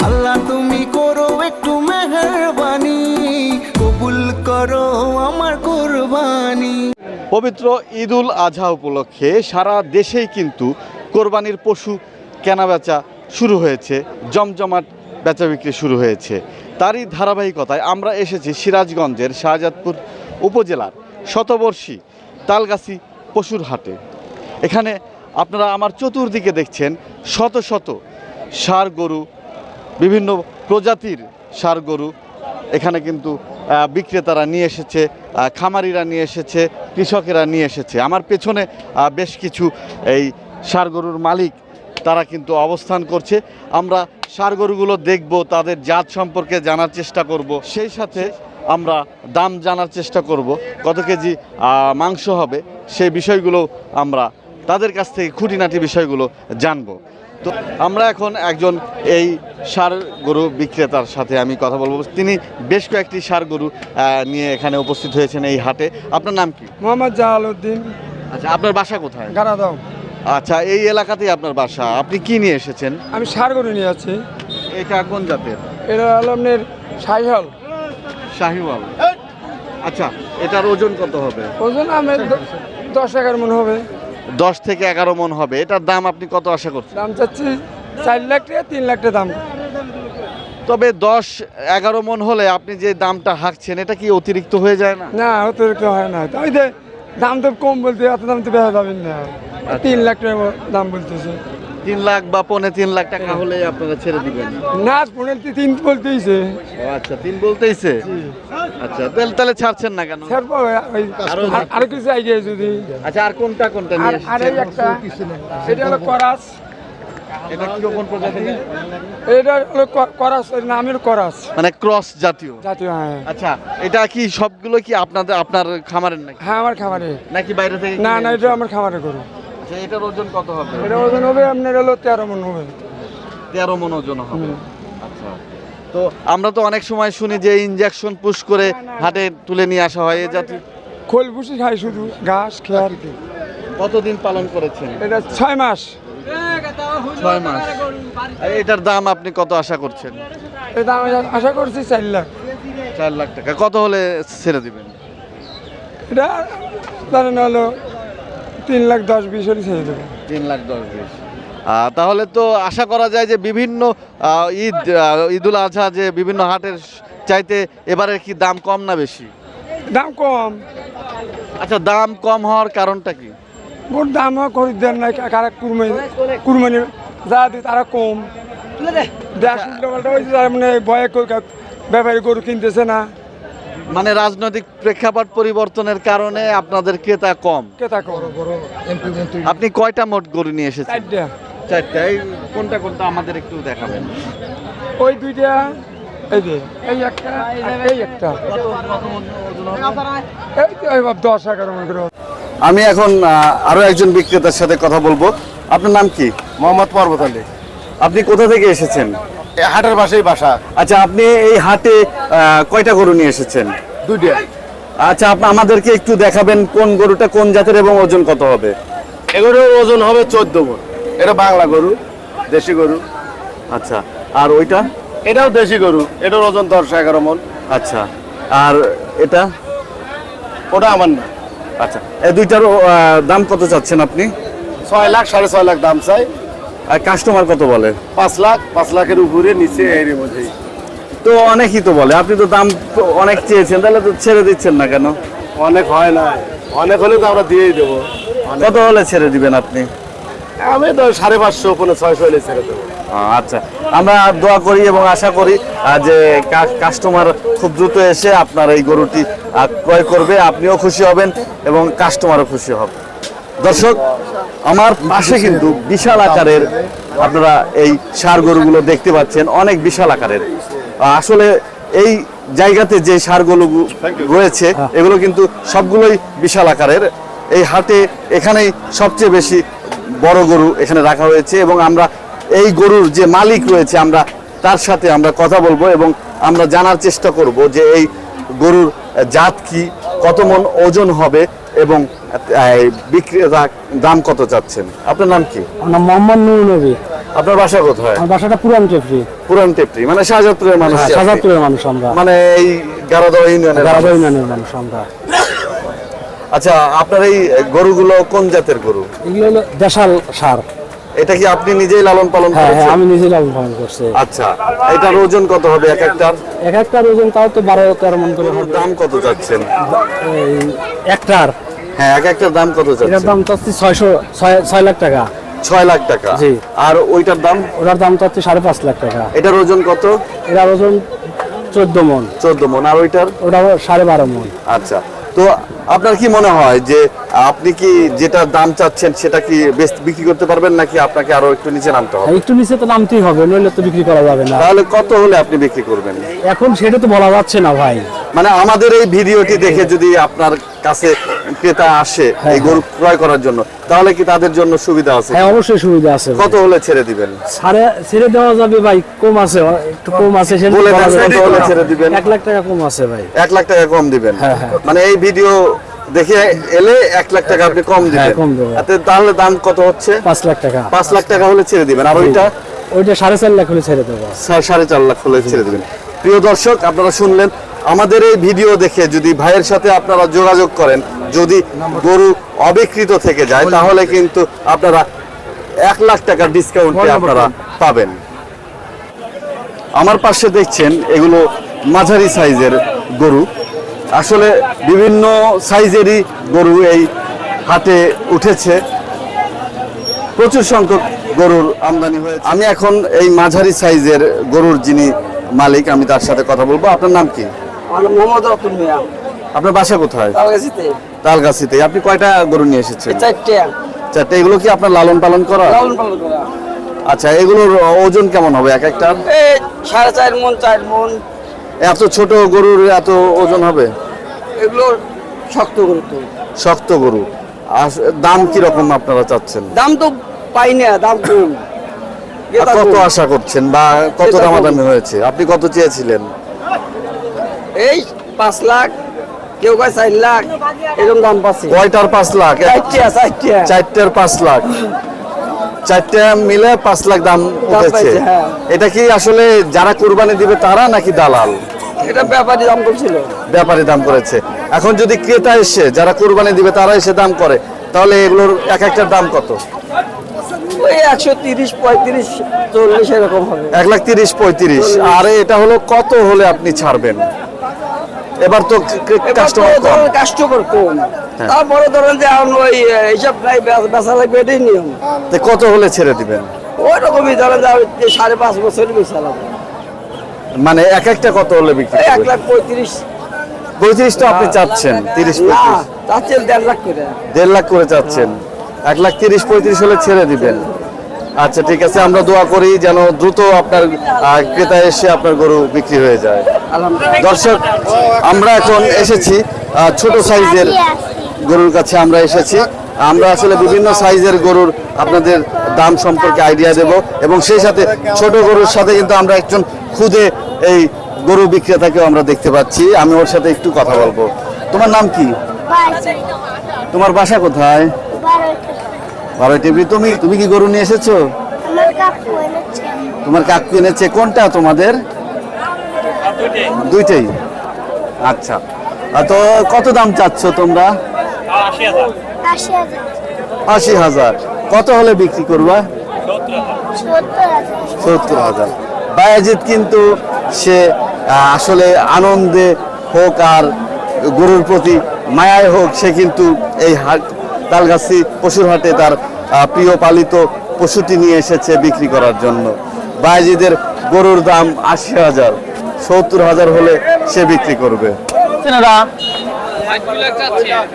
আল্লাহ তুমি করো একটু মেহেরবানি, কবুল করো আমার কুরবানি। পবিত্র ঈদুল আজহা উপলক্ষে সারা দেশেই কিন্তু কোরবানির পশু কেনাবেচা শুরু হয়েছে, জমজমাট বেচা বিক্রি শুরু হয়েছে। তারই ধারাবাহিকতায় আমরা এসেছি সিরাজগঞ্জের শাহজাদপুর উপজেলার শতবর্ষী তালগাছি পশুর হাটে। এখানে আপনারা আমার চতুর্দিকে দেখছেন শত শত ষাঁড় গরু, বিভিন্ন প্রজাতির ষাঁড় গরু এখানে কিন্তু বিক্রেতারা নিয়ে এসেছে, খামারিরা নিয়ে এসেছে, কৃষকেরা নিয়ে এসেছে। আমার পেছনে বেশ কিছু এই ষাঁড় গরুর মালিক তারা কিন্তু অবস্থান করছে। আমরা ষাঁড় গরুগুলো দেখব, তাদের জাত সম্পর্কে জানার চেষ্টা করব, সেই সাথে আমরা দাম জানার চেষ্টা করব, কত কেজি মাংস হবে সেই বিষয়গুলো আমরা তাদের কাছ থেকে খুঁটিনাটি বিষয়গুলো জানব। তো আমরা এখন একজন এই ষাঁড় গরু বিক্রেতার সাথে আমি কথা বলবো। তিনি বেশ কয়েকটি ষাঁড় গরু নিয়ে এখানে উপস্থিত হয়েছেন এই হাটে। আপনার নাম কি? মোহাম্মদ জালালউদ্দিন। আচ্ছা, আপনার বাসা কোথায়? গারাদাও। আচ্ছা, এই এলাকাতেই আপনার বাসা। আপনি কি নিয়ে এসেছেন? আমি ষাঁড় গরু নিয়ে আছি। এটা কোন জাতের? এটা হলো আপনার শাহিওয়াল। শাহিওয়াল। আচ্ছা, এটার ওজন কত হবে? ওজন আমার 10-11 মণ হবে। 10 থেকে 11 মণ হবে। এটার দাম আপনি কত আশা করছেন? দাম চাচ্ছি 4 লাখ টাকা, 3 লাখ টাকা দাম। তবে 10-11 মণ হলে আপনি যে দামটা হাঁকছেন এটা কি অতিরিক্ত হয়ে যায় না? না, অতিরিক্ত হয় না। ওই যে দাম তো কম বলতে, এত দাম তো বেড়ে যাবেন না। 3 লাখ টাকা দাম বলতেছে। 3 লাখ বা 3.5 লাখ টাকা হলে আপনারা ছেড়ে দিবেন? না, 3 বলতেইছে। আচ্ছা, 3 বলতেইছে। আচ্ছা, তাহলে ছাড়ছেন না কেন? ছাড়বো আর কিছু আইডিয়া যদি। আচ্ছা, আর কোনটা নিয়ে এসেছেন? আর এই একটা, এটা হলো করাস। এটা কি কোন প্রজাতি? এটা হলো করাস, এর নাম হলো করাস, মানে ক্রস জাতীয়। হ্যাঁ। আচ্ছা, এটা কি সবগুলো কি আপনার খামারের নাকি? হ্যাঁ, আমার খামারে। নাকি বাইরে থেকে? না, এটা আমার খামারে গরু। আচ্ছা, এটার ওজন কত হবে? এটা ওজন হবে আপনার হলো 13 মণ হবে। 13 মণ ওজন হবে। আচ্ছা, তো আমরা তো অনেক সময় শুনি যে ইনজেকশন পুশ করে হাটে তুলে নিয়ে আসা হয়, এই জাতীয়। খোল ভুসি খাই শুধু, ঘাস খেয়ার। কতদিন পালন করেছেন? এটা 6 মাস। 6 মাস। আর এটার দাম আপনি কত আশা করছেন? এটা দাম আশা করছি 4 লাখ। 4 লাখ টাকা। কত হলে ছেড়ে দিবেন? এটা ধরেন হলো 3,10,20 হলে ছেড়ে দেবো। 3,10,20। তাহলে তো আশা করা যায় যে বিভিন্ন ঈদুল আজহা যে বিভিন্ন হাটের চাইতে এবারে কি দাম কম না বেশি? দাম কম। আচ্ছা, দাম কম হওয়ার কারণটা কি? গরুর দাম খরিদ্দার নাই, কারা কুরবানি যা দিই তারা কম। দেশ উল্টোপাল্টা হয়েছে, তারা মানে ভয়ে ব্যাপারী গরু কিনতেছে না। মানে রাজনৈতিক প্রেক্ষাপট পরিবর্তনের কারণে আপনাদের ক্রেতা কম। আপনি কয়টা মোট গরু নিয়ে এসেছেন? 4টা। এই কোনটা আমাদের একটু দেখাবেন? ওই 2টা, এই একটা, এই একটা। এই 10-11 মণ করে। আমি এখন আরো একজন বিক্রেতার সাথে কথা বলবো। আপনার নাম কি? মোহাম্মদ পর্বত আলী। আপনি কোথা থেকে এসেছেন? হাটের পাশেই বাসা। আচ্ছা, আপনি এই হাটে কয়টা গরু নিয়ে এসেছেন? 2টা। আচ্ছা, আপনি আমাদেরকে একটু দেখাবেন কোন গরুটা কোন জাতের এবং ওজন কত হবে? এগুলোর ওজন হবে 14 মণ। এটা বাংলা গরু, দেশি গরু। আচ্ছা, আর ওইটা? এটাও দেশি গরু, এটার ওজন 10-11 মণ। আচ্ছা, আর এটা? ওটা আমার না। আচ্ছা, এই দুইটার দাম কত চাচ্ছেন আপনি? 6 লাখ 6.5 লাখ দাম চাই। আর কাস্টমার কত বলে? 5 লাখ, 5 লাখের উপরে নিচে এর মধ্যেই। তো অনেকই তো বলে, আপনি তো দাম অনেক চেয়েছেন, তাহলে তো ছেড়ে দিচ্ছেন না কেন? অনেক হয় না, অনেক হলে তো আমরা দিয়েই দেবো। কত হলে ছেড়ে দিবেন আপনি? আমি তো 550, 650 হলে ছেড়ে দেবো। আচ্ছা, আমরা দোয়া করি এবং আশা করি যে কাস্টমার খুব দ্রুত এসে আপনার এই গরুটি ক্রয় করবে, আপনিও খুশি হবেন এবং কাস্টমারও খুশি হবে। দর্শক, আমার পাশে কিন্তু বিশাল আকারের আপনারা এই ষাঁড় গরুগুলো দেখতে পাচ্ছেন, অনেক বিশাল আকারের। আসলে এই জায়গাতে যে ষাঁড় গরু রয়েছে এগুলো কিন্তু সবগুলোই বিশাল আকারের। এই হাটে এখানেই সবচেয়ে বেশি বড় গরু এখানে রাখা হয়েছে এবং আমরা এই গরুর যে মালিক রয়েছে আমরা তার সাথে আমরা কথা বলবো এবং আমরা জানার চেষ্টা করব যে এই গরুর জাত কি, কত মণ ওজন হবে এবং বিক্রেতা দাম কত চাচ্ছেন। আপনার নাম কি? আমার নাম মোহাম্মদ নুরুন নবী। আপনার বাসা কোথায়? আমার বাসাটা পুরান টেপরি, পুরান টেপরি, মানে শাহজাদপুরের মানুষ। শাহজাদপুরের মানুষ আমরা, মানে এই গারাদহ ইউনিয়নের গারাদহ ইউনিয়নের মানুষ আমরা। আচ্ছা, আপনার এই গরুগুলো কোন জাতের গরু? এগুলো হলো দেশাল সার। এটা কি আপনি নিজেই লালন পালন হ্যাঁ, করেছেন? আমি নিজে লালন পালন করছি। আচ্ছা, এটার ওজন কত হবে এক একটার? এক একটার ওজন তাও তো 12-13 মণ করে হবে। দাম কত যাচ্ছেন? এই একটার, হ্যাঁ, এক একটার দাম কত এটার যাচ্ছে? দাম চাচ্ছি 6 লাখ টাকা। 6 লাখ টাকা। জি। আর ওইটার দাম? ওটার দাম চাচ্ছি 5.5 লাখ টাকা। এটার ওজন কত? এটার ওজন 14 মণ। 14 মণ। আর ওইটার? ওটা 12.5 মণ। আচ্ছা, তো আপনার কি মনে হয় যে আপনি কি যেটা দাম চাচ্ছেন সেটা কি বিক্রি করতে পারবেন, নাকি আপনাকে আরো একটু নিচে নামতে হবে? একটু নিচে তো নামতেই হবে, নইলে তো বিক্রি করা যাবে না। তাহলে কত হলে আপনি বিক্রি করবেন? এখন সেটা তো বলা যাচ্ছে না ভাই। মানে আমাদের এই ভিডিওটি দেখে যদি আপনার কাছে ক্রেতা আসে এই গরু ক্রয় করার জন্য, তাহলে কি তাদের জন্য সুবিধা আছে? হ্যাঁ, অবশ্যই সুবিধা আছে। কত হলে ছেড়ে দিবেন? ছেড়ে দেওয়া যাবে ভাই, কম আছে, একটু কম আছে। বলে দেন কত হলে ছেড়ে দিবেন? 1 লাখ টাকা কম আছে ভাই। 1 লাখ টাকা কম দিবেন? হ্যাঁ, হ্যাঁ। মানে এই ভিডিও দেখে এলে 1 লাখ টাকা আপনি কম দিবেন? কম দেবো। তাহলে দাম কত হচ্ছে? 5 লাখ টাকা। 5 লাখ টাকা হলে ছেড়ে দিবেন। আর ওইটা? ওইটা 4.5 লাখ হলে ছেড়ে দেবো। 4.5 লাখ হলে ছেড়ে দিবেন। প্রিয় দর্শক, আপনারা শুনলেন, আমাদের এই ভিডিও দেখে যদি ভাইয়ের সাথে আপনারা যোগাযোগ করেন, যদি গরু অবিকৃত থেকে যায়, তাহলে কিন্তু আপনারা 1 লাখ টাকা ডিসকাউন্টে আপনারা পাবেন। আমার পাশে দেখছেন এগুলো মাঝারি সাইজের গরু। আসলে বিভিন্ন সাইজেরই গরু এই হাটে উঠেছে, প্রচুর সংখ্যক গরুর আমদানি হয়েছে। আমি এখন এই মাঝারি সাইজের গরুর যিনি মালিক, আমি তার সাথে কথা বলবো। আপনার নাম কি? মোহাম্মদ রতন মিয়া। আপনার বাসা কোথায়? তালগাছিতে। তালগাছিতে। আপনি কয়টা গরু নিয়ে এসেছেন? 4টা। 4টা। এগুলো কি আপনার লালন পালন করা? লালন পালন করা। আচ্ছা, এগুলোর ওজন কেমন হবে এক একটা? এই 4.5 মণ, 4 মণ। এত ছোট গরুর এত ওজন হবে? এগুলো শক্ত গরু তো। শক্ত গরু। আর দাম কি রকম আপনারা চাচ্ছেন? দাম তো পাই না, দাম কম। আর কত আশা করছেন বা কত দামাদামি হয়েছে? আপনি কত চেয়েছিলেন? এই 5 লাখ, কেউ কয় 4 লাখ, এরকম দাম পাচ্ছি। কয়টার 5 লাখ? 4টা। 4টার 5 লাখ। 4টা মিলে 5 লাখ দাম উঠেছে। পাইছে, হ্যাঁ। এটা কি আসলে যারা কুরবানি দিবে তারা নাকি দালাল? এটা ব্যাপারী দাম করছিল। ব্যাপারী দাম করেছে। এখন যদি ক্রেতা এসে, যারা কুরবানি দিবে তারা এসে দাম করে, তাহলে এগুলোর এক একটার দাম কত? ওই 130, 35, 40 এরকম হবে। 1,30,35,35। আর এটা হলো কত হলে আপনি ছাড়বেন? এবার তো কাস্টমার কম, তারপরে ধরেন যে এখন ওই এইসব নাই, বেচা লাগবে, এটাই নিয়ম। কত হলে ছেড়ে দিবেন? ওই রকমই ধরেন যে 5.5 বছরের বেচা লাগবে। মানে এক একটা কত হলে বিক্রি করবেন? 1,35,000। 35 তো আপনি চাচ্ছেন? 30-35? চাচ্ছেন 1.5 লাখ করে। 1.5 লাখ করে চাচ্ছেন। 1,30,35,000 হলে ছেড়ে দিবেন। আচ্ছা, ঠিক আছে, আমরা দোয়া করি যেন দ্রুত আপনার ক্রেতা এসে আপনার গরু বিক্রি হয়ে যায়। দর্শক, আমরা এখন এসেছি ছোট সাইজের গরুর কাছে। আমরা এসেছি, আমরা আসলে বিভিন্ন সাইজের গরুর আপনাদের দাম সম্পর্কে আইডিয়া দেব, এবং সেই সাথে ছোট গরুর সাথে কিন্তু আমরা একজন খুদে এই গরু বিক্রেতাকেও আমরা দেখতে পাচ্ছি। আমি ওর সাথে একটু কথা বলবো। তোমার নাম কি? তোমার বাসা কোথায়? 12টি। তুমি কি গরু নিয়ে এসেছো? তোমার কাকু এনেছে। কোনটা তোমাদের? দুইটাই। আচ্ছা, তো কত দাম চাচ্ছ তোমরা? 80,000। কত হলে বিক্রি করবা? 70,000। বায়াজিৎ কিন্তু সে আসলে আনন্দে হোক আর গরুর প্রতি মায়ায় হোক, সে কিন্তু এই হাট, তালগাছি পশুর হাটে তার প্রিয় পালিত পশুটি নিয়ে এসেছে বিক্রি করার জন্য। বায়াজিদের গরুর দাম 80,000। 70,000 হলে সে বিক্রি করবে।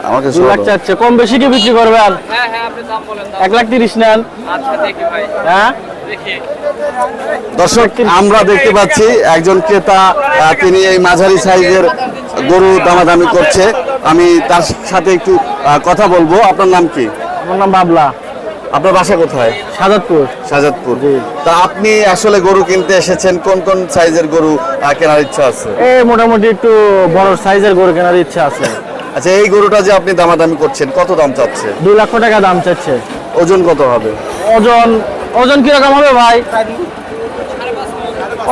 আমাকে 2 লাখ চাচ্ছে, কম বেশি কি বিক্রি করবেন? 1,30,000 নেন। হ্যাঁ, দর্শক, আমরা দেখতে পাচ্ছি একজন ক্রেতা, তিনি এই মাঝারি সাইজের গরু দামাদামি করছে। আমি তার সাথে একটু কথা বলবো। আপনার নাম কি? আমার নাম বাবলা। আপনার বাসা কোথায়? শাহজাদপুর। শাহজাদপুর। তা আপনি আসলে গরু কিনতে এসেছেন, কোন কোন সাইজের গরু কেনার ইচ্ছা আছে? এই মোটামুটি একটু বড় সাইজের গরু কেনার ইচ্ছা আছে। আচ্ছা, এই গরুটা যে আপনি দামাদামি করছেন, কত দাম চাচ্ছে? 2 লক্ষ টাকা দাম চাচ্ছে। ওজন কত হবে? ওজন ওজন কিরকম হবে ভাই?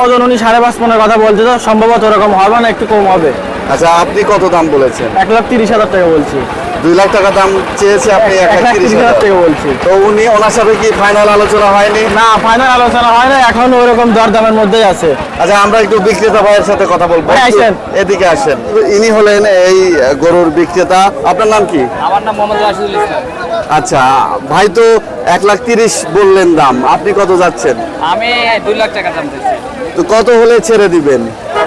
ওজন উনি 5.5 মনের কথা বলছে, তো সম্ভবত ওরকম হবে না, একটু কম হবে। আচ্ছা, আপনি কত দাম বলেছেন? 1,30,000 টাকা বলছি। 2 লাখ টাকা দাম চেয়েছে, আপনি 1,30,000 টাকা বলছি। তো ওনার সাথে কি ফাইনাল আলোচনা হয়নি? না, ফাইনাল আলোচনা হয় না, এখন ওরকম দরদামের মধ্যেই আছে। আচ্ছা, আমরা একটু বিক্রেতা ভাইয়ের সাথে কথা বলবো। হ্যাঁ, আসেন। এদিকে আসেন। ইনি হলেন এই গরুর বিক্রেতা। আপনার নাম কি? আমার নাম মোহাম্মদ রাশিদুল ইসলাম। আচ্ছা ভাই, তো 1,30,000 বললেন দাম, আপনি কত যাচ্ছেন? আমি 2 লাখ টাকা দাম দিচ্ছি। তো কত হলে ছেড়ে দিবেন?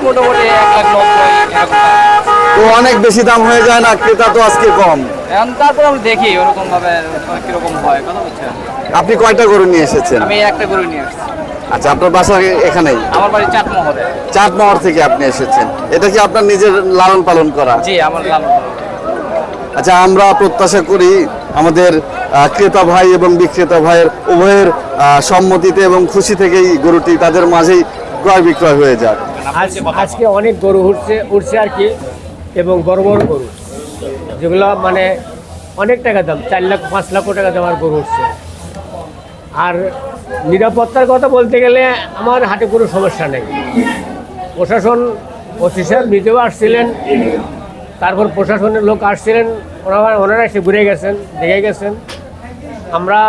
মোটামুটি 1,90,000 এরকম। তো অনেক বেশি দাম হয়ে যায় না? ক্রেতা তো আজকে কম। এখন তারপর আমি দেখি ওরকম ভাবে কিরকম হয়, কথা বুঝছেন? আপনি কয়টা গরু নিয়ে এসেছেন? আমি একটা গরু নিয়ে আসছি। আচ্ছা, আপনার বাসা এখানেই? আমার বাড়ি চাটমোহরে। চাটমোহর থেকে আপনি এসেছেন। এটা কি আপনার নিজের লালন পালন করা? জি, আমার লালন পালন। আচ্ছা, আমরা প্রত্যাশা করি আমাদের ক্রেতা ভাই এবং বিক্রেতা ভাইয়ের উভয়ের সম্মতিতে এবং খুশি থেকেই গরুটি তাদের মাঝেই ক্রয় বিক্রয় হয়ে যাক। আজকে অনেক গরু উঠছে আর কি, এবং বড় বড় গরু যেগুলো মানে অনেক টাকা দাম, 4 লাখ 5 লাখ টাকা দামের গরু উঠছে। আর নিরাপত্তার কথা বলতে গেলে আমার হাটে কোনো সমস্যা নেই। প্রশাসন অফিসার নিজেও আসছিলেন, তারপর প্রশাসনের লোক আসছিলেন, ওনারা এসে ঘুরে গেছেন, দেখে গেছেন। আমরা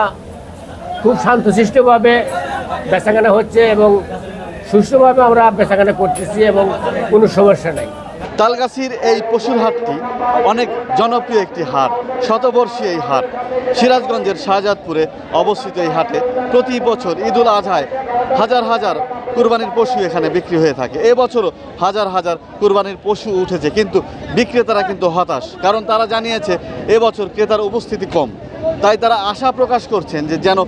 খুব শান্তশিষ্টভাবে বেচাকেনা হচ্ছে এবং সুষ্ঠুভাবে আমরা বেচাকেনা করতেছি এবং কোনো সমস্যা নেই। তালগাছির এই পশুর হাটটি অনেক জনপ্রিয় একটি হাট, শতবর্ষী এই হাট। সিরাজগঞ্জের শাহজাদপুরে অবস্থিত এই হাটে প্রতি বছর ঈদুল আজহায় হাজার হাজার কুরবানির পশু এখানে বিক্রি হয়ে থাকে। এবছরও হাজার হাজার কুরবানির পশু উঠেছে, কিন্তু বিক্রেতারা কিন্তু হতাশ, কারণ তারা জানিয়েছে এবছর ক্রেতার উপস্থিতি কম। তাই তারা আশা প্রকাশ করছেন যে যেন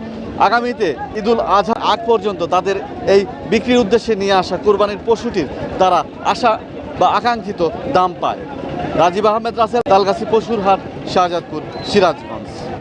আগামীতে ঈদুল আজহা আগ পর্যন্ত তাদের এই বিক্রির উদ্দেশ্যে নিয়ে আসা কুরবানির পশুটির তারা আশা বা আকাঙ্ক্ষিত দাম পায়। রাজীব আহমেদ রাসেল, তালগাছি পশুর হাট, শাহজাদপুর, সিরাজগঞ্জ।